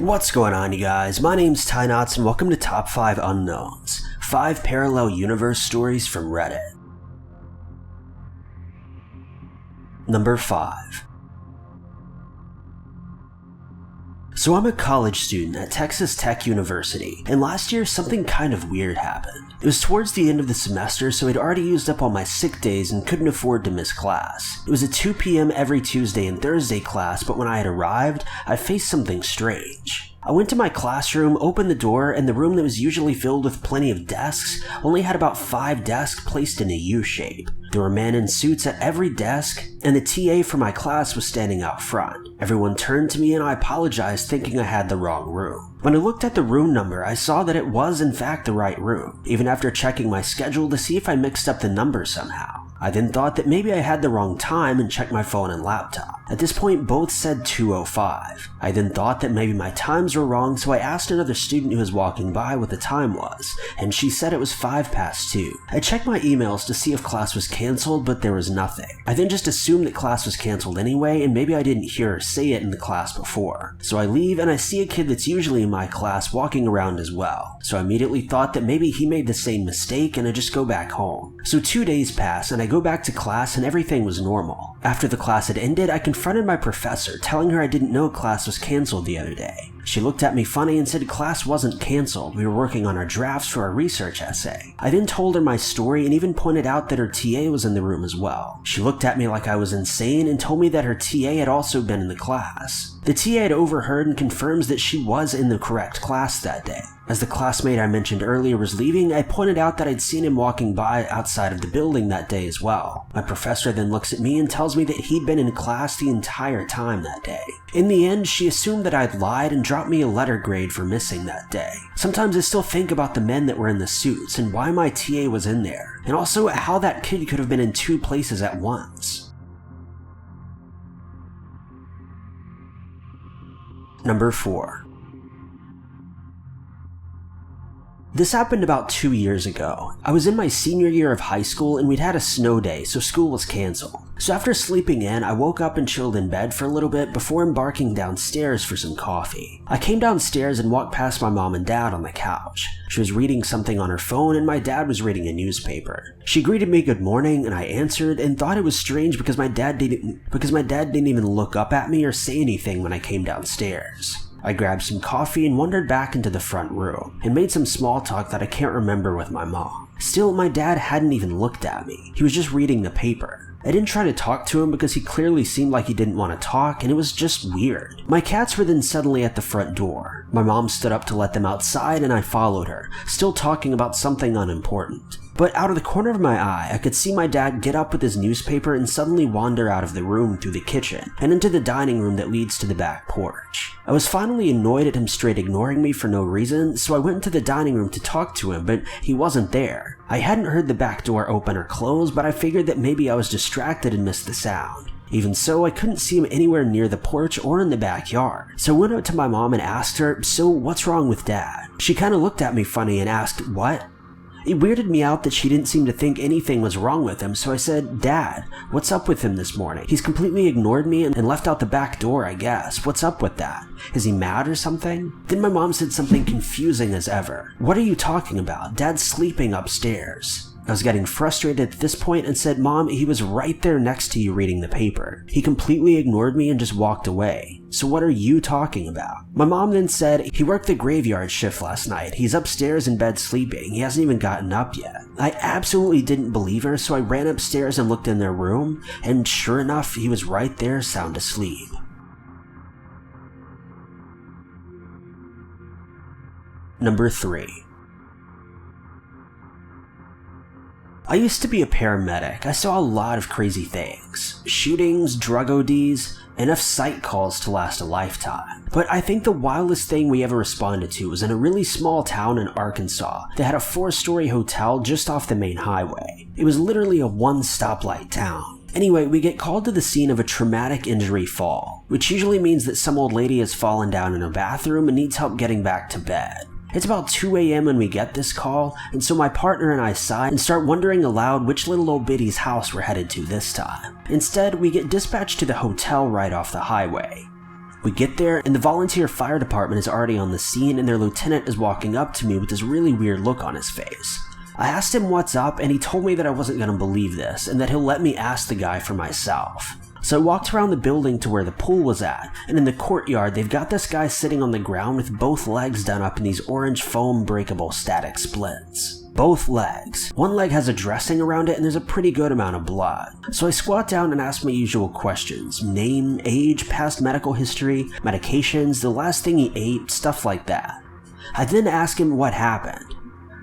What's going on, you guys? My name's Ty Knots and welcome to Top 5 Unknowns, 5 parallel universe stories from Reddit. Number 5. So I'm a college student at Texas Tech University, and last year something kind of weird happened. It was towards the end of the semester, so I'd already used up all my sick days and couldn't afford to miss class. It was a 2 p.m. every Tuesday and Thursday class, but when I had arrived, I faced something strange. I went to my classroom, opened the door, and the room that was usually filled with plenty of desks only had about 5 desks placed in a U shape. There were men in suits at every desk, and the TA for my class was standing out front. Everyone turned to me and I apologized, thinking I had the wrong room. When I looked at the room number, I saw that it was in fact the right room, even after checking my schedule to see if I mixed up the numbers somehow. I then thought that maybe I had the wrong time and checked my phone and laptop. At this point, both said 2:05. I then thought that maybe my times were wrong, so I asked another student who was walking by what the time was, and she said it was 2:05. I checked my emails to see if class was canceled, but there was nothing. I then just assumed that class was canceled anyway, and maybe I didn't hear her say it in the class before. So I leave and I see a kid that's usually in my class walking around as well. So I immediately thought that maybe he made the same mistake and I just go back home. So 2 days pass and I go back to class and everything was normal. After the class had ended, I confronted my professor, telling her I didn't know class was canceled the other day. She looked at me funny and said class wasn't canceled, we were working on our drafts for our research essay. I then told her my story and even pointed out that her TA was in the room as well. She looked at me like I was insane and told me that her TA had also been in the class. The TA had overheard and confirms that she was in the correct class that day. As the classmate I mentioned earlier was leaving, I pointed out that I'd seen him walking by outside of the building that day as well. My professor then looks at me and tells me that he'd been in class the entire time that day. In the end, she assumed that I'd lied and dropped me a letter grade for missing that day. Sometimes I still think about the men that were in the suits and why my TA was in there, and also how that kid could have been in 2 places at once. Number 4. This happened about 2 years ago. I was in my senior year of high school and we'd had a snow day, so school was canceled. So after sleeping in, I woke up and chilled in bed for a little bit before embarking downstairs for some coffee. I came downstairs and walked past my mom and dad on the couch. She was reading something on her phone and my dad was reading a newspaper. She greeted me good morning and I answered and thought it was strange because my dad didn't even look up at me or say anything when I came downstairs. I grabbed some coffee and wandered back into the front room and made some small talk that I can't remember with my mom. Still, my dad hadn't even looked at me. He was just reading the paper. I didn't try to talk to him because he clearly seemed like he didn't want to talk and it was just weird. My cats were then suddenly at the front door. My mom stood up to let them outside and I followed her, still talking about something unimportant. But out of the corner of my eye, I could see my dad get up with his newspaper and suddenly wander out of the room through the kitchen and into the dining room that leads to the back porch. I was finally annoyed at him straight ignoring me for no reason, so I went into the dining room to talk to him, but he wasn't there. I hadn't heard the back door open or close, but I figured that maybe I was distracted and missed the sound. Even so, I couldn't see him anywhere near the porch or in the backyard. So I went out to my mom and asked her, "So what's wrong with Dad?" She kinda looked at me funny and asked, "What?" It weirded me out that she didn't seem to think anything was wrong with him, so I said, "Dad, what's up with him this morning? He's completely ignored me and left out the back door, I guess. What's up with that? Is he mad or something?" Then my mom said something confusing as ever. "What are you talking about? Dad's sleeping upstairs." I was getting frustrated at this point and said, "Mom, he was right there next to you reading the paper. He completely ignored me and just walked away. So what are you talking about?" My mom then said, "He worked the graveyard shift last night. He's upstairs in bed sleeping. He hasn't even gotten up yet." I absolutely didn't believe her, so I ran upstairs and looked in their room, and sure enough, he was right there sound asleep. Number 3. I used to be a paramedic. I saw a lot of crazy things. Shootings, drug ODs, enough psych calls to last a lifetime. But I think the wildest thing we ever responded to was in a really small town in Arkansas that had a 4-story hotel just off the main highway. It was literally a 1-stoplight town. Anyway, we get called to the scene of a traumatic injury fall, which usually means that some old lady has fallen down in her bathroom and needs help getting back to bed. It's about 2 a.m. when we get this call, and so my partner and I sigh and start wondering aloud which little old biddy's house we're headed to this time. Instead, we get dispatched to the hotel right off the highway. We get there, and the volunteer fire department is already on the scene, and their lieutenant is walking up to me with this really weird look on his face. I asked him what's up, and he told me that I wasn't going to believe this, and that he'll let me ask the guy for myself. So I walked around the building to where the pool was at, and in the courtyard they've got this guy sitting on the ground with both legs done up in these orange foam breakable static splits. Both legs. One leg has a dressing around it and there's a pretty good amount of blood. So I squat down and ask my usual questions. Name, age, past medical history, medications, the last thing he ate, stuff like that. I then ask him what happened.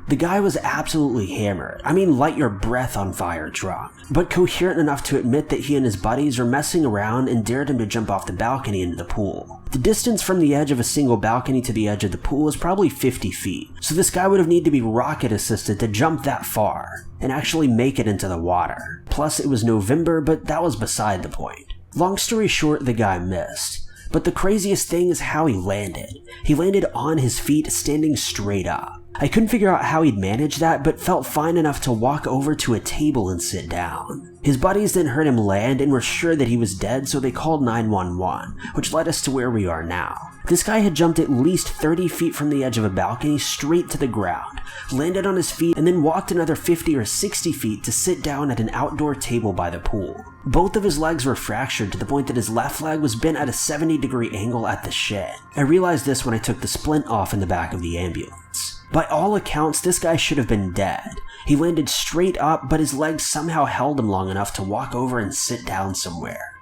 The guy was absolutely hammered. I mean, light your breath on fire drunk, but coherent enough to admit that he and his buddies were messing around and dared him to jump off the balcony into the pool. The distance from the edge of a single balcony to the edge of the pool is probably 50 feet, so this guy would have needed to be rocket assisted to jump that far and actually make it into the water. Plus, it was November, but that was beside the point. Long story short, the guy missed. But the craziest thing is how he landed. He landed on his feet, standing straight up. I couldn't figure out how he'd managed that, but felt fine enough to walk over to a table and sit down. His buddies then heard him land and were sure that he was dead, so they called 911, which led us to where we are now. This guy had jumped at least 30 feet from the edge of a balcony straight to the ground, landed on his feet, and then walked another 50 or 60 feet to sit down at an outdoor table by the pool. Both of his legs were fractured to the point that his left leg was bent at a 70-degree angle at the shin. I realized this when I took the splint off in the back of the ambulance. By all accounts, this guy should have been dead. He landed straight up, but his legs somehow held him long enough to walk over and sit down somewhere.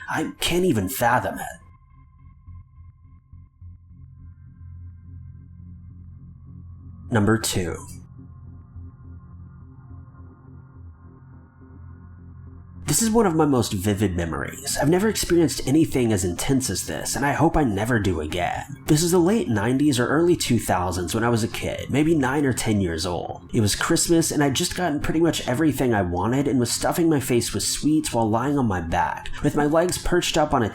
I can't even fathom it. Number 2. This is one of my most vivid memories. I've never experienced anything as intense as this, and I hope I never do again. This is the late 90s or early 2000s when I was a kid, maybe 9 or 10 years old. It was Christmas, and I'd just gotten pretty much everything I wanted and was stuffing my face with sweets while lying on my back, with my legs perched up on a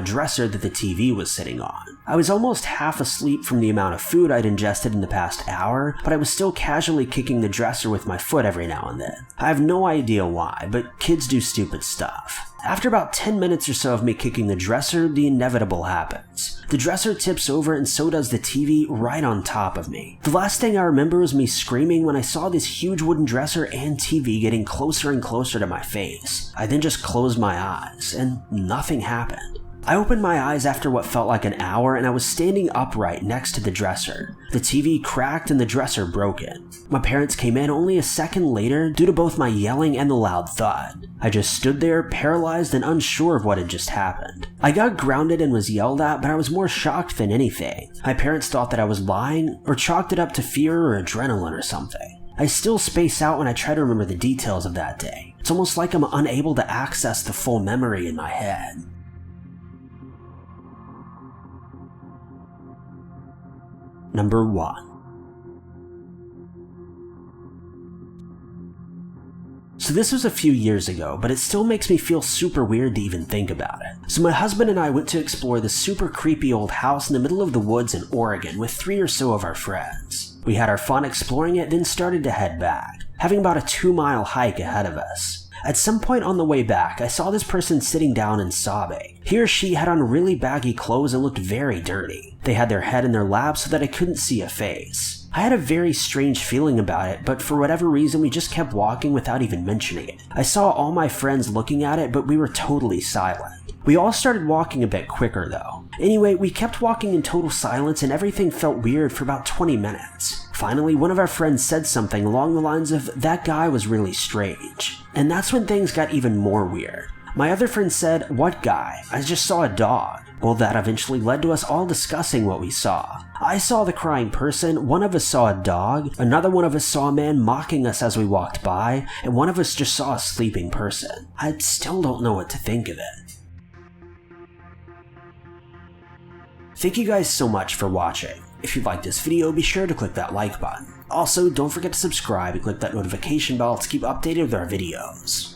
dresser that the TV was sitting on. I was almost half asleep from the amount of food I'd ingested in the past hour, but I was still casually kicking the dresser with my foot every now and then. I have no idea why, but kids do stupid stuff. After about 10 minutes or so of me kicking the dresser, the inevitable happens. The dresser tips over and so does the TV right on top of me. The last thing I remember was me screaming when I saw this huge wooden dresser and TV getting closer and closer to my face. I then just closed my eyes, and nothing happened. I opened my eyes after what felt like an hour, and I was standing upright next to the dresser. The TV cracked and the dresser broken. My parents came in only a second later due to both my yelling and the loud thud. I just stood there, paralyzed and unsure of what had just happened. I got grounded and was yelled at, but I was more shocked than anything. My parents thought that I was lying, or chalked it up to fear or adrenaline or something. I still space out when I try to remember the details of that day. It's almost like I'm unable to access the full memory in my head. Number 1. So this was a few years ago, but it still makes me feel super weird to even think about it. So my husband and I went to explore this super creepy old house in the middle of the woods in Oregon with 3 or so of our friends. We had our fun exploring it, then started to head back, having about a 2-mile hike ahead of us. At some point on the way back, I saw this person sitting down and sobbing. He or she had on really baggy clothes and looked very dirty. They had their head in their lap so that I couldn't see a face. I had a very strange feeling about it, but for whatever reason we just kept walking without even mentioning it. I saw all my friends looking at it, but we were totally silent. We all started walking a bit quicker though. Anyway, we kept walking in total silence and everything felt weird for about 20 minutes. Finally, one of our friends said something along the lines of, "That guy was really strange." And that's when things got even more weird. My other friend said, "What guy? I just saw a dog." Well, that eventually led to us all discussing what we saw. I saw the crying person, one of us saw a dog, another one of us saw a man mocking us as we walked by, and one of us just saw a sleeping person. I still don't know what to think of it. Thank you guys so much for watching. If you liked this video, be sure to click that like button. Also, don't forget to subscribe and click that notification bell to keep updated with our videos.